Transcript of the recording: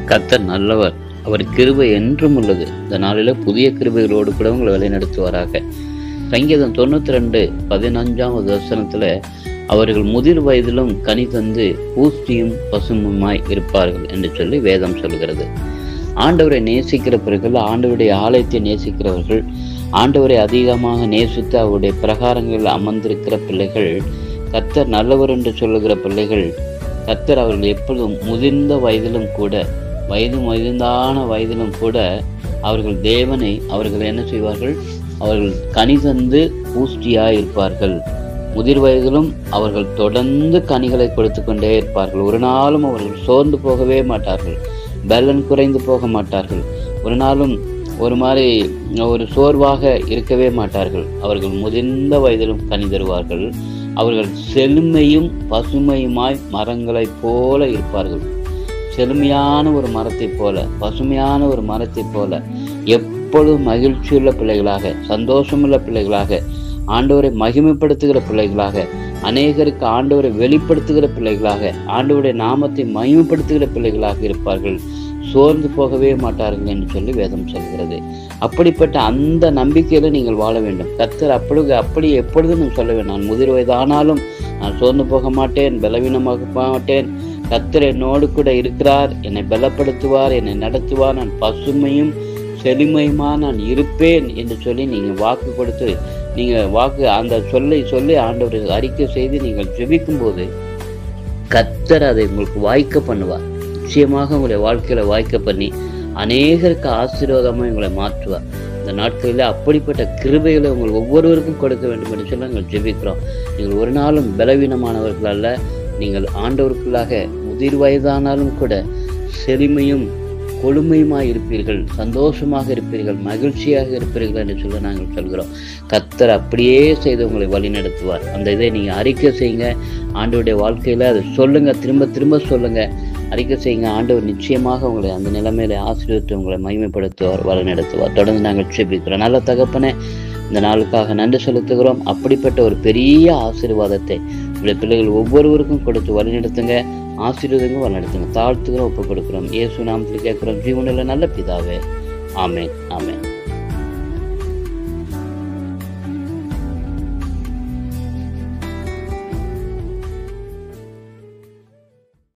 கர்த்தர் நல்லவர், அவர் கிருபை என்றும் உள்ளது. இந்த நாளில புதிய கிருபைகளோடு கூட உங்களை வழிநடத்துவாராக. சங்கீதம் 92:15 அவர்கள் முதிர் வயதிலும் கனி தந்து பூஸ்தியும் பசுமுமாய் இருப்பார்கள் என்று சொல்லி வேதம் சொல்கிறது. ஆண்டவரை நேசிக்கிறவர்கள், ஆண்டவருடைய ஆலயத்தை நேசிக்கிறவர்கள், ஆண்டவரை அதிகமாக நேசித்து அவருடைய பிரகாரங்களில் அமர்ந்திருக்கிற பிள்ளைகள், கர்த்தர் நல்லவர் என்று சொல்லுகிற பிள்ளைகள், கர்த்தர் அவர்கள் எப்பொழுதும் முதிர்ந்த வயதிலும் கூட, முதிர்ந்தான வயதிலும் கூட அவர்கள் தேவனை அவர்கள் என்ன செய்வார்கள்? அவர்கள் கனி தந்து பூஷ்டியாய் இருப்பார்கள். முதிர் வயதிலும் அவர்கள் தொடர்ந்து கனிகளை கொடுத்து கொண்டே இருப்பார்கள். ஒரு நாளும் அவர்கள் சோர்ந்து போகவே மாட்டார்கள், பலன் குறைந்து போக மாட்டார்கள், ஒரு நாளும் ஒரு சோர்வாக இருக்கவே மாட்டார்கள். அவர்கள் முதிர்ந்த வயதிலும் கனி தருவார்கள். அவர்கள் செழுமையும் பசுமையுமாய் மரங்களைப் போல இருப்பார்கள். செழுமையான ஒரு மரத்தை போல, பசுமையான ஒரு மரத்தை போல, எப்பொழுதும் மகிழ்ச்சியுள்ள பிள்ளைகளாக, சந்தோஷமுள்ள பிள்ளைகளாக, ஆண்டவரை மகிமைப்படுத்துகிற பிள்ளைகளாக, அநேகருக்கு ஆண்டவரை வெளிப்படுத்துகிற பிள்ளைகளாக, ஆண்டவருடைய நாமத்தை மகிமைப்படுத்துகிற பிள்ளைகளாக இருப்பார்கள். சோர்ந்து போகவே மாட்டார்கள் என்று சொல்லி வேதம் சொல்கிறது. அப்படிப்பட்ட அந்த நம்பிக்கையில நீங்கள் வாழ வேண்டும். கர்த்தர் அப்படி எப்பொழுதும் நீங்கள் சொல்ல வேண்டும், நான் முதிர் வயதானாலும் நான் சோர்ந்து போக மாட்டேன், பலவீனமாக மாட்டேன், கர்த்தர் என்னோடு கூட இருக்கிறார், என்னை பலப்படுத்துவார், என்னை நடத்துவார், நான் பசுமையும் செழுமையுமா நான் இருப்பேன் என்று சொல்லி நீங்கள் வாக்கு கொடுத்து, நீங்கள் அந்த சொல்லி ஆண்டவரை அறிக்கை செய்து நீங்கள் ஜெபிக்கும் போது கர்த்தர் அதை உங்களுக்கு வாய்க்க பண்ணுவார். நிச்சயமாக உங்களுடைய வாழ்க்கையில வாய்க்க பண்ணி அநேகருக்கு ஆசீர்வாதமாக உங்களை மாற்றுவார். இந்த நாட்களில் அப்படிப்பட்ட கிருபைகளை உங்கள் ஒவ்வொருவருக்கும் கொடுக்க வேண்டும் என்று சொல்லி நாங்கள் ஜெபிக்கிறோம். நீங்கள் ஒரு நாளும் பலவீனமானவர்கள் அல்ல. நீங்கள் ஆண்டவருக்குள்ளாக முதிர் வயதானாலும் கூட செழுமையும் கொழுமையுமாய் இருப்பீர்கள், சந்தோஷமாக இருப்பீர்கள், மகிழ்ச்சியாக இருப்பீர்கள் என்று சொல்ல நாங்கள் சொல்கிறோம். கர்த்தர் அப்படியே செய்து உங்களை வழி நடத்துவார். அந்த இதை நீங்கள் அறிக்கை செய்யுங்க. ஆண்டவருடைய வாழ்க்கையில் அதை சொல்லுங்க, திரும்ப திரும்ப சொல்லுங்க, அறிக்கை செய்யுங்க. ஆண்டவர் நிச்சயமாக உங்களை அந்த நிலைமையில ஆசீர்வதித்து உங்களை மகிமைப்படுத்துவார், வழி நடத்துவார். தொடர்ந்து நாங்கள் ஜெபிக்கிறோம். நல்ல தகப்பனே, இந்த நாளுக்காக நன்றி செலுத்துகிறோம். அப்படிப்பட்ட ஒரு பெரிய ஆசீர்வாதத்தை உங்களுடைய பிள்ளைகள் ஒவ்வொருவருக்கும் கொடுத்து வழிநடத்துங்க, ஆசீர்வாதங்க வழிநடத்துங்க. தாழ்த்துக்கிறோம், ஒப்புக் கொடுக்கிறோம். இயேசு நாமத்தில் கேட்கிறோம் ஜீவனுள்ள நல்ல பிதாவே. ஆமென், ஆமென்.